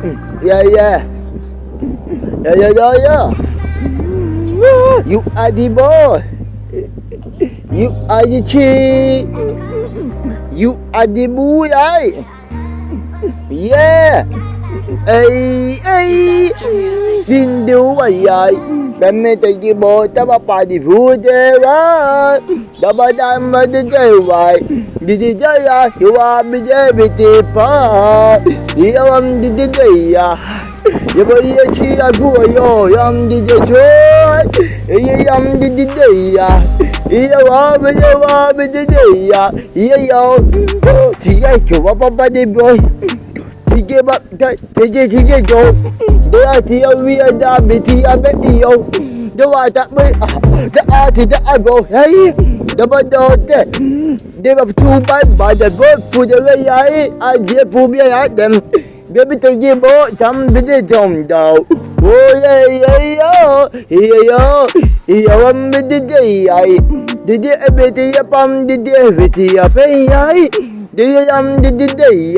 Yeah, yeah. Yeah, yeah, yeah, yeah. You are the boy. You are the chick. You are the boy. Yeah. Ê, ê. Din du ay ay. Ben me te ki bo ta ba pa di fu de wa. Da ba da ma de de wa. Di di ja ya. You are me de bi ti pa. Di am di di de ya. You boy ya chi ya fu yo. Yam di de joy. Yam di di de ya. Ya wa me de ya. Yo. Ti ya chu ba ba de boy. Sige ba sige jo da ti wi da bi ti be yo da wa da bi da ti da go hey da ba do te de ba tu ba da go fu de ya a je fu bi ya dem be bi te ji bo tam bi de jom da o ye yo am bi de ai de be te ya pam de be te ya pe ai Di am di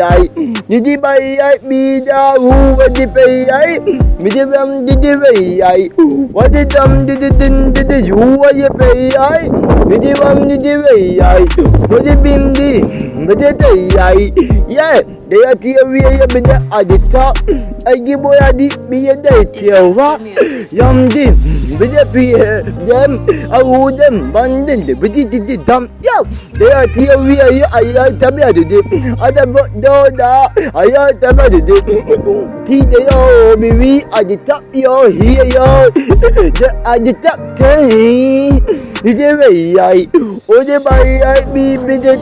ay di bay ay bi da hu wa di pay ay mi di am di ay wa di dam di din di yu wa ye pay ay mi di am di ay wa di bim di mi di ay yeah de ya ti wi ya bi da adita ay gi bo ya di bi ya de ti wa yam di bi de fi dem au dem bandin bi di dam yo de ya ti wi ya ay tabi ada do da aya tama de ti de yo bibi adita yo here yo de adita kai de ve ai o de bai ai bi de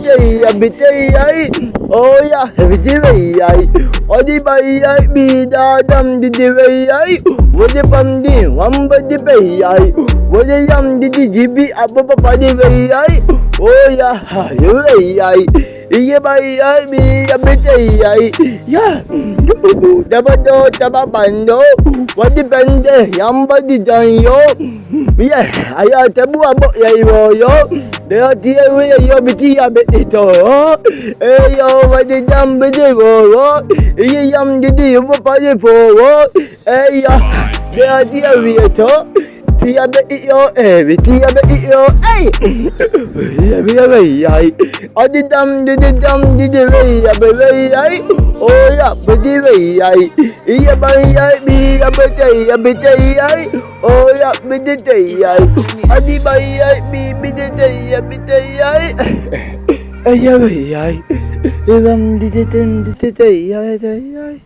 ai oh ya bi de ve ai o de bai ai bi da dam de ve ai o de pam di wam ba de ve ai o de yam de jibi abba pa de ve ai oh ya yo ve ai Iya bai ai bi abete ai ya dabado tababando wadi bende yamba di janyo ya aya tabu abo ya yo de ti we yo biti abete to yo wadi jambe de go iya yam di bo pa de fo ya de ti we to Tia be yo tia be yo ya ai adi dam di ya be ai oh ya be di ai iya ba ai bi ya be ai oh ya be di ai adi ba ai bi ya be ai ya be ai dam di ai